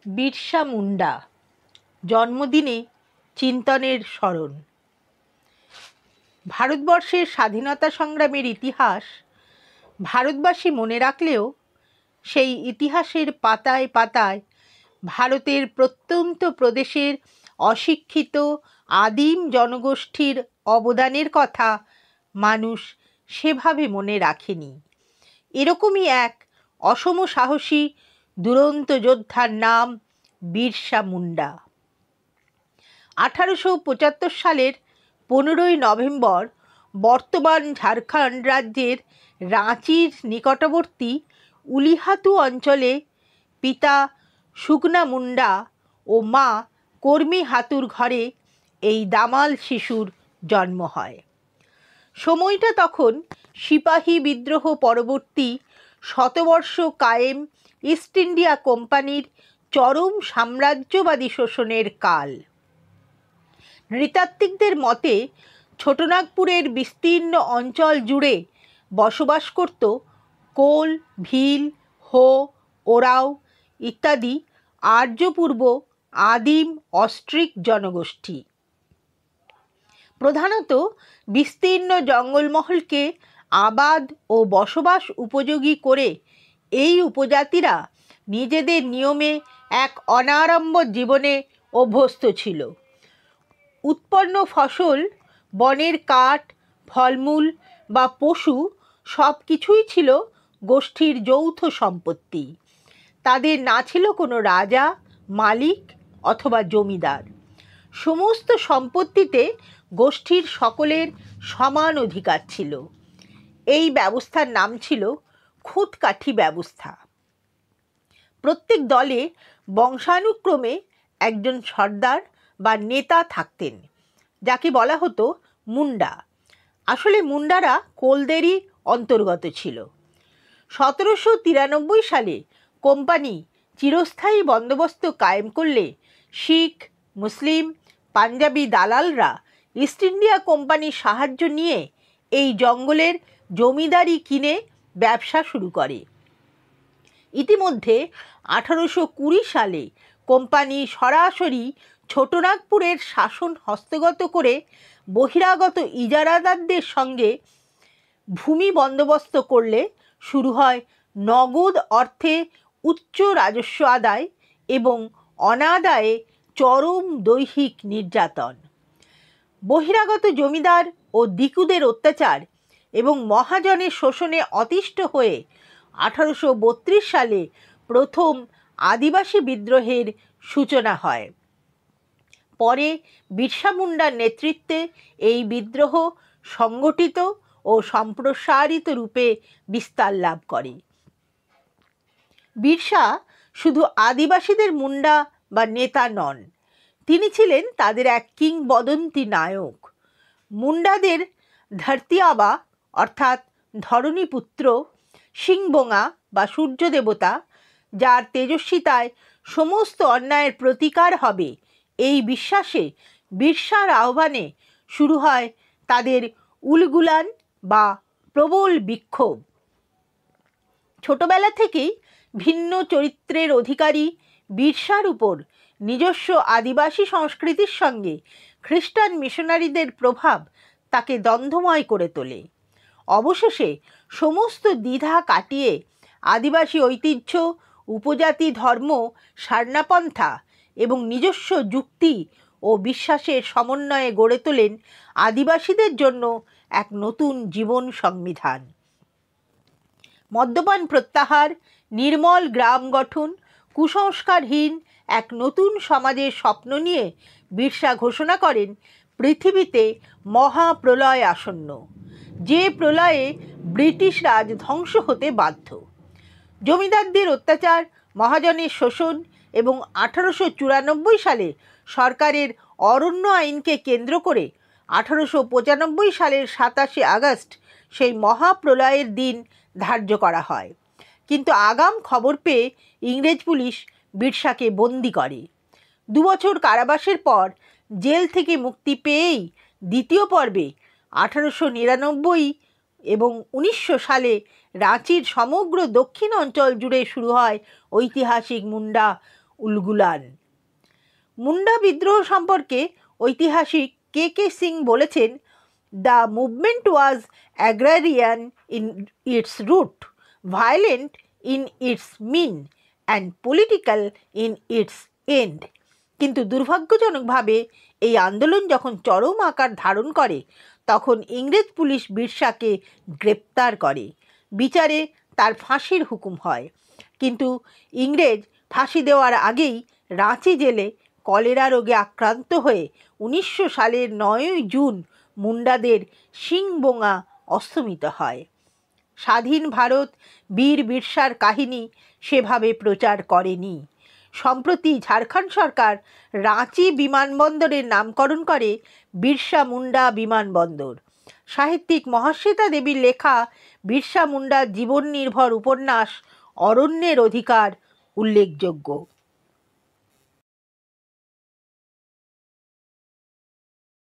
বিরসা মুন্ডা জন্মদিনে চিন্তনের স্মরণ। ভারতবর্ষের স্বাধীনতা সংগ্রামের ইতিহাস ভারতবাসী মনে রাখলেও সেই ইতিহাসের পাতায় পাতায় ভারতের প্রত্যন্ত প্রদেশের অশিক্ষিত আদিম জনগোষ্ঠীর অবদানের কথা মানুষ সেভাবে মনে রাখেনি। এরকমই এক অসম সাহসী দুরন্ত যোদ্ধার নাম বিরসা মুন্ডা। 1875 সালের 15ই নভেম্বর বর্তমান ঝাড়খণ্ড রাজ্যের রাঁচির নিকটবর্তী উলিহাতু অঞ্চলে পিতা সুকনা মুন্ডা ও মা কর্মী হাতুর ঘরে এই দামাল শিশুর জন্ম হয়। সময়টা তখন সিপাহী বিদ্রোহ পরবর্তী শতবর্ষ কায়েম ইস্ট ইন্ডিয়া কোম্পানির চরম সাম্রাজ্যবাদী শোষণের কাল। নৃতাত্ত্বিকদের মতে ছোটনাগপুরের বিস্তীর্ণ অঞ্চল জুড়ে বসবাস করত কোল, ভিল, হো, ওরাও ইত্যাদি আর্যপূর্ব আদিম অস্ট্রিক জনগোষ্ঠী। প্রধানত বিস্তীর্ণ জঙ্গলমহলকে আবাদ ও বসবাস উপযোগী করে এই উপজাতিরা নিজেদের নিয়মে এক অনাড়ম্বর জীবনে অভ্যস্ত ছিল। উৎপন্ন ফসল, বনের কাঠ, ফলমূল বা পশু সব কিছুই ছিল গোষ্ঠীর যৌথ সম্পত্তি। তাদের না ছিল কোনো রাজা, মালিক অথবা জমিদার। সমস্ত সম্পত্তিতে গোষ্ঠীর সকলের সমান অধিকার ছিল। এই ব্যবস্থার নাম ছিল খুঁতকাঠি ব্যবস্থা। প্রত্যেক দলে বংশানুক্রমে একজন সর্দার বা নেতা থাকতেন, যাকে বলা হতো মুন্ডা। আসলে মুন্ডারা কোলদেরই অন্তর্গত ছিল। 1793 সালে কোম্পানি চিরস্থায়ী বন্দোবস্ত কায়েম করলে শিখ, মুসলিম, পাঞ্জাবি দালালরা ইস্ট ইন্ডিয়া কোম্পানির সাহায্য নিয়ে এই জঙ্গলের জমিদারি কিনে ব্যবসা শুরু করে। ইতিমধ্যে 1820 সালে কোম্পানি সরাসরি ছোটনাগপুরের শাসন হস্তগত করে বহিরাগত ইজারাদারদের সঙ্গে ভূমি বন্দোবস্ত করলে শুরু হয় নগদ অর্থে উচ্চ রাজস্ব আদায় এবং অনাদায়ে চরম দৈহিক নির্যাতন। বহিরাগত জমিদার ও দিকুদের অত্যাচার এবং মহাজনের শোষণে অতিষ্ঠ হয়ে 1832 সালে প্রথম আদিবাসী বিদ্রোহের সূচনা হয়। পরে বিরসা মুন্ডার নেতৃত্বে এই বিদ্রোহ সংগঠিত ও সম্প্রসারিত রূপে বিস্তার লাভ করে। বিরসা শুধু আদিবাসীদের মুন্ডা বা নেতা নন, তিনি ছিলেন তাদের এক কিংবদন্তি নায়ক। মুন্ডাদের ধরতি আবা অর্থাৎ ধরণীপুত্র, সিংবোঙা বা সূর্য দেবতা, যার তেজস্বিতায় সমস্ত অন্যায়ের প্রতিকার হবে, এই বিশ্বাসে বিরসার আহ্বানে শুরু হয় তাদের উলগুলান বা প্রবল বিক্ষোভ। ছোটবেলা থেকেই ভিন্ন চরিত্রের অধিকারী বিরসার উপর নিজস্ব আদিবাসী সংস্কৃতির সঙ্গে খ্রিস্টান মিশনারিদের প্রভাব তাকে দ্বন্দ্বময় করে তোলে। অবশেষে সমস্ত দ্বিধা কাটিয়ে আদিবাসী ঐতিহ্য, উপজাতি ধর্ম, সারনাপন্থা এবং নিজস্ব যুক্তি ও বিশ্বাসের সমন্বয়ে গড়ে তোলেন আদিবাসীদের জন্য এক নতুন জীবন সংবিধান। মদ্যপান প্রত্যাহার, নির্মল গ্রাম গঠন, কুসংস্কারহীন এক নতুন সমাজের স্বপ্ন নিয়ে বিরসা ঘোষণা করেন পৃথিবীতে মহাপ্রলয় আসন্ন, যে প্রলয়ে ব্রিটিশ রাজ ধ্বংস হতে বাধ্য। জমিদারদের অত্যাচার, মহাজনের শোষণ এবং 1894 সালে সরকারের অরণ্য আইনকে কেন্দ্র করে 1895 সালের 27শে আগস্ট সেই মহাপ্রলয়ের দিন ধার্য করা হয়। কিন্তু আগাম খবর পেয়ে ইংরেজ পুলিশ বিরসাকে বন্দি করে। 2 বছর কারাবাসের পর জেল থেকে মুক্তি পেয়েই দ্বিতীয় পর্বে 1899 এবং 1900 সালে রাঁচির সমগ্র দক্ষিণ অঞ্চল জুড়ে শুরু হয় ঐতিহাসিক মুন্ডা উলগুলান। মুন্ডা বিদ্রোহ সম্পর্কে ঐতিহাসিক কে সিং বলেছেন, the movement was agrarian in its root, violent in its mean and political in its end. কিন্তু দুর্ভাগ্যজনকভাবে এই আন্দোলন যখন চরম আকার ধারণ করে তখন ইংরেজ পুলিশ বিরসাকে গ্রেপ্তার করে। বিচারে তার ফাঁসির হুকুম হয়। কিন্তু ইংরেজ ফাঁসি দেওয়ার আগেই রাঁচি জেলে কলেরা রোগে আক্রান্ত হয়ে 1900 সালের 9ই জুন মুন্ডাদের সিংবোঙা অস্তমিত হয়। স্বাধীন ভারত বীর বিরসার কাহিনী সেভাবে প্রচার করেনি। সম্প্রতি ঝাড়খণ্ড সরকার রাঁচি বিমানবন্দরের নামকরণ করে বিরসা মুন্ডা বিমানবন্দর। সাহিত্যিক মহাশ্বেতা দেবীর লেখা বিরসা মুন্ডার জীবন নির্ভর উপন্যাস অরণ্যের অধিকার উল্লেখযোগ্য।